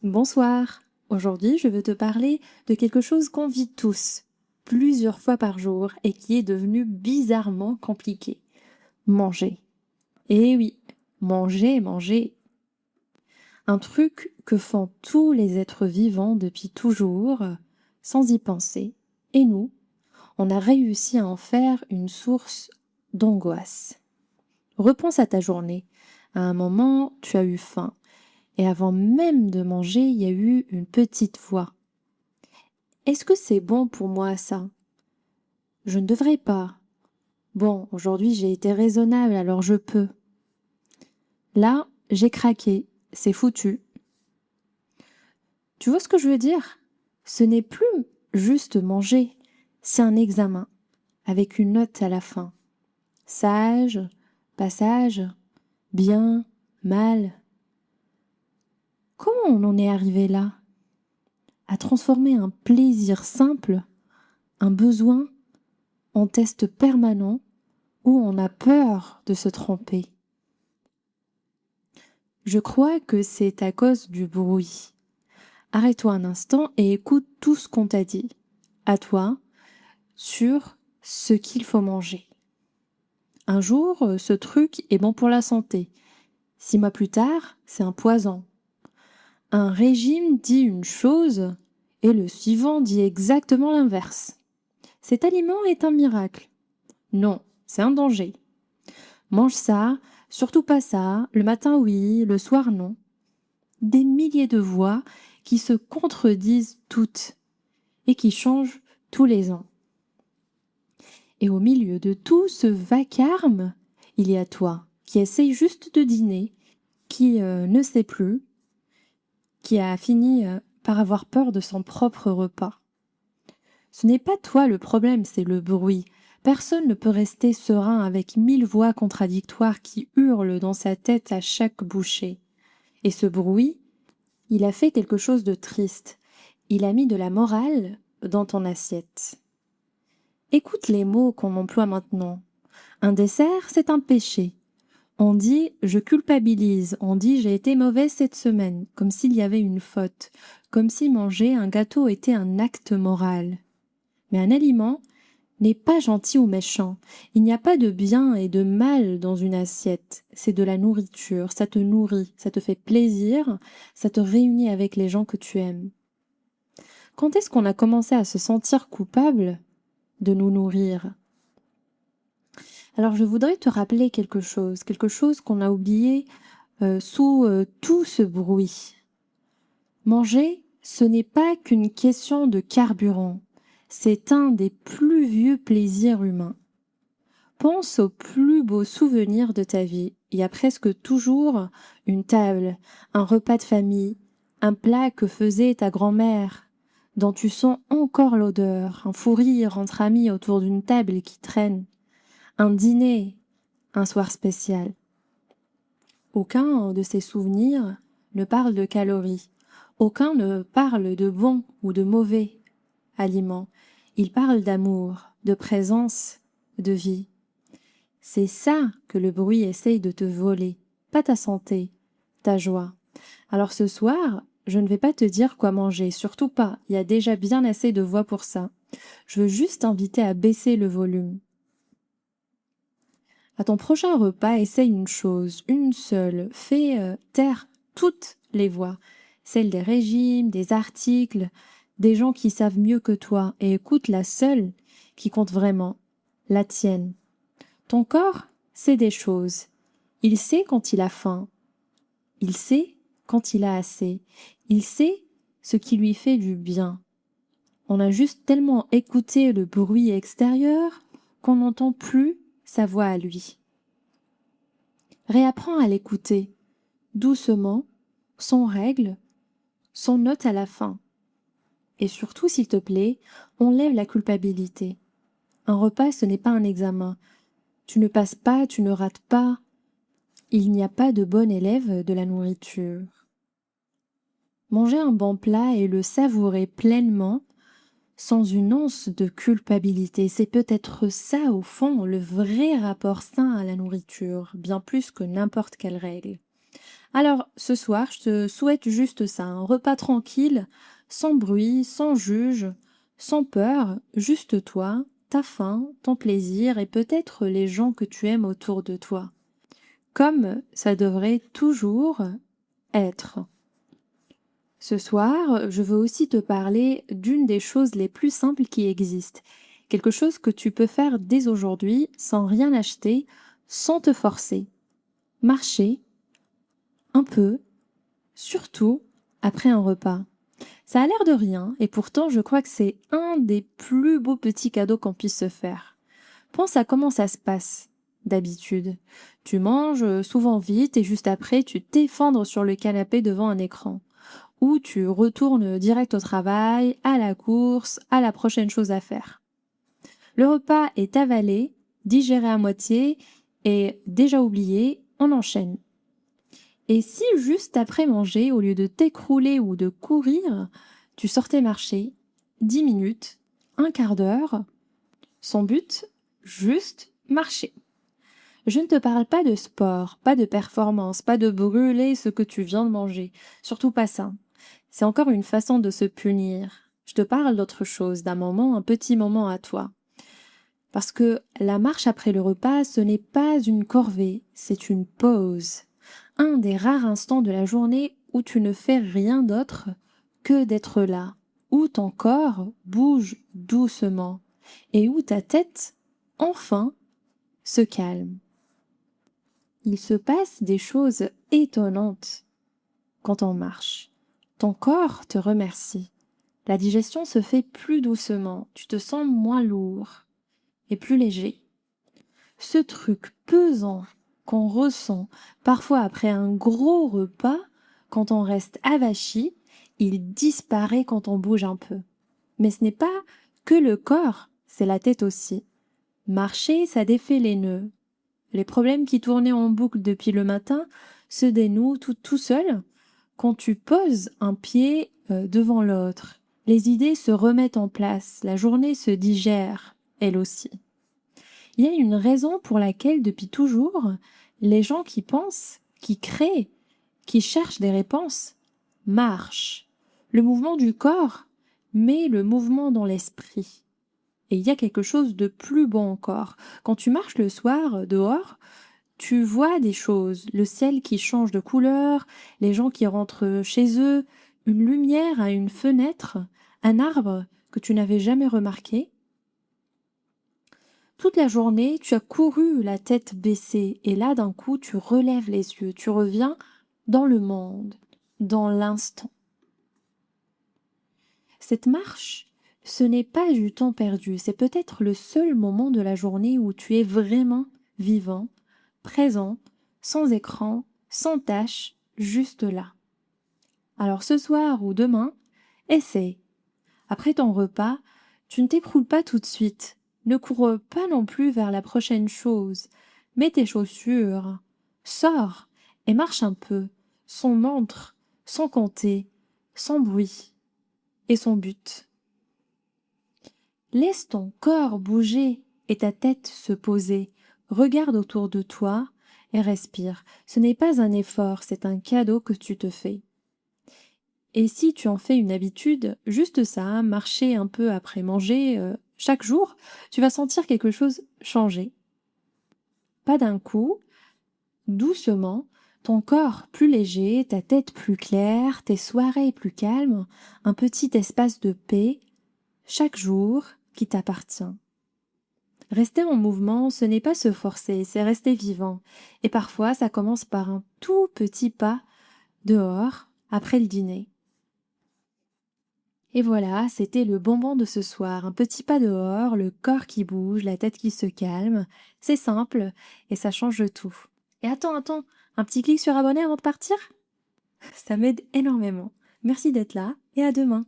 Bonsoir. Aujourd'hui, je veux te parler de quelque chose qu'on vit tous, plusieurs fois par jour, et qui est devenu bizarrement compliqué. Manger. Eh oui, manger, manger. Un truc que font tous les êtres vivants depuis toujours, sans y penser. Et nous, on a réussi à en faire une source d'angoisse. Repense à ta journée. À un moment, tu as eu faim. Et avant même de manger, il y a eu une petite voix. Est-ce que c'est bon pour moi ça? Je ne devrais pas. Bon, aujourd'hui j'ai été raisonnable, alors je peux. Là, j'ai craqué. C'est foutu. Tu vois ce que je veux dire? Ce n'est plus juste manger, c'est un examen, avec une note à la fin. Sage, pas sage, bien, mal. Comment on en est arrivé là? À transformer un plaisir simple, un besoin, en test permanent où on a peur de se tromper. Je crois que c'est à cause du bruit. Arrête-toi un instant et écoute tout ce qu'on t'a dit, à toi, sur ce qu'il faut manger. Un jour, ce truc est bon pour la santé. 6 mois plus tard, c'est un poison. Un régime dit une chose et le suivant dit exactement l'inverse. Cet aliment est un miracle. Non, c'est un danger. Mange ça, surtout pas ça, le matin oui, le soir non. Des milliers de voix qui se contredisent toutes et qui changent tous les ans. Et au milieu de tout ce vacarme, il y a toi qui essaye juste de dîner, qui ne sait plus, qui a fini par avoir peur de son propre repas. Ce n'est pas toi le problème, c'est le bruit. Personne ne peut rester serein avec 1000 voix contradictoires qui hurlent dans sa tête à chaque bouchée. Et ce bruit, il a fait quelque chose de triste. Il a mis de la morale dans ton assiette. Écoute les mots qu'on emploie maintenant. Un dessert, c'est un péché. On dit « je culpabilise », on dit « j'ai été mauvaise cette semaine », comme s'il y avait une faute, comme si manger un gâteau était un acte moral. Mais un aliment n'est pas gentil ou méchant. Il n'y a pas de bien et de mal dans une assiette. C'est de la nourriture, ça te nourrit, ça te fait plaisir, ça te réunit avec les gens que tu aimes. Quand est-ce qu'on a commencé à se sentir coupable de nous nourrir? Alors je voudrais te rappeler quelque chose qu'on a oublié sous tout ce bruit. Manger, ce n'est pas qu'une question de carburant, c'est un des plus vieux plaisirs humains. Pense aux plus beaux souvenirs de ta vie. Il y a presque toujours une table, un repas de famille, un plat que faisait ta grand-mère, dont tu sens encore l'odeur, un fou rire entre amis autour d'une table qui traîne, un dîner, un soir spécial. Aucun de ces souvenirs ne parle de calories. Aucun ne parle de bons ou de mauvais aliments. Il parle d'amour, de présence, de vie. C'est ça que le bruit essaye de te voler, pas ta santé, ta joie. Alors ce soir, je ne vais pas te dire quoi manger, surtout pas, il y a déjà bien assez de voix pour ça. Je veux juste t'inviter à baisser le volume. À ton prochain repas, essaye une chose, une seule. Fais taire toutes les voix, celles des régimes, des articles, des gens qui savent mieux que toi, et écoute la seule qui compte vraiment, la tienne. Ton corps sait des choses. Il sait quand il a faim. Il sait quand il a assez. Il sait ce qui lui fait du bien. On a juste tellement écouté le bruit extérieur qu'on n'entend plus sa voix à lui. Réapprends à l'écouter, doucement, sans règle, sans note à la fin. Et surtout, s'il te plaît, enlève la culpabilité. Un repas, ce n'est pas un examen. Tu ne passes pas, tu ne rates pas. Il n'y a pas de bon élève de la nourriture. Manger un bon plat et le savourer pleinement, sans une once de culpabilité, c'est peut-être ça, au fond, le vrai rapport sain à la nourriture, bien plus que n'importe quelle règle. Alors, ce soir, je te souhaite juste ça, un repas tranquille, sans bruit, sans juge, sans peur, juste toi, ta faim, ton plaisir et peut-être les gens que tu aimes autour de toi. Comme ça devrait toujours être. Ce soir, je veux aussi te parler d'une des choses les plus simples qui existent. Quelque chose que tu peux faire dès aujourd'hui sans rien acheter, sans te forcer. Marcher un peu, surtout après un repas. Ça a l'air de rien, et pourtant je crois que c'est un des plus beaux petits cadeaux qu'on puisse se faire. Pense à comment ça se passe d'habitude. Tu manges souvent vite et juste après tu t'effondres sur le canapé devant un écran. Ou tu retournes direct au travail, à la course, à la prochaine chose à faire. Le repas est avalé, digéré à moitié et déjà oublié, on enchaîne. Et si juste après manger, au lieu de t'écrouler ou de courir, tu sortais marcher 10 minutes, un quart d'heure, son but, juste marcher. Je ne te parle pas de sport, pas de performance, pas de brûler ce que tu viens de manger, surtout pas ça. C'est encore une façon de se punir. Je te parle d'autre chose, d'un moment, un petit moment à toi. Parce que la marche après le repas, ce n'est pas une corvée, c'est une pause. Un des rares instants de la journée où tu ne fais rien d'autre que d'être là, où ton corps bouge doucement et où ta tête, enfin, se calme. Il se passe des choses étonnantes quand on marche. Ton corps te remercie. La digestion se fait plus doucement, tu te sens moins lourd et plus léger. Ce truc pesant qu'on ressent parfois après un gros repas, quand on reste avachi, il disparaît quand on bouge un peu. Mais ce n'est pas que le corps, c'est la tête aussi. Marcher, ça défait les nœuds. Les problèmes qui tournaient en boucle depuis le matin se dénouent tout seuls quand tu poses un pied devant l'autre. Les idées se remettent en place, la journée se digère, elle aussi. Il y a une raison pour laquelle, depuis toujours, les gens qui pensent, qui créent, qui cherchent des réponses, marchent. Le mouvement du corps, mais le mouvement dans l'esprit. Et il y a quelque chose de plus bon encore. Quand tu marches le soir dehors, tu vois des choses, le ciel qui change de couleur, les gens qui rentrent chez eux, une lumière à une fenêtre, un arbre que tu n'avais jamais remarqué. Toute la journée, tu as couru la tête baissée et là, d'un coup, tu relèves les yeux, tu reviens dans le monde, dans l'instant. Cette marche, ce n'est pas du temps perdu, c'est peut-être le seul moment de la journée où tu es vraiment vivant, présent, sans écran, sans tâche, juste là. Alors ce soir ou demain, essaye. Après ton repas, tu ne t'écroules pas tout de suite. Ne cours pas non plus vers la prochaine chose. Mets tes chaussures, sors et marche un peu, sans montre, sans compter, sans bruit et sans but. Laisse ton corps bouger et ta tête se poser. Regarde autour de toi et respire. Ce n'est pas un effort, c'est un cadeau que tu te fais. Et si tu en fais une habitude, juste ça, marcher un peu après manger, chaque jour, tu vas sentir quelque chose changer. Pas d'un coup, doucement, ton corps plus léger, ta tête plus claire, tes soirées plus calmes, un petit espace de paix, chaque jour qui t'appartient. Rester en mouvement, ce n'est pas se forcer, c'est rester vivant. Et parfois, ça commence par un tout petit pas dehors, après le dîner. Et voilà, c'était le bonbon de ce soir. Un petit pas dehors, le corps qui bouge, la tête qui se calme. C'est simple et ça change tout. Et attends, un petit clic sur abonner avant de partir? Ça m'aide énormément. Merci d'être là et à demain.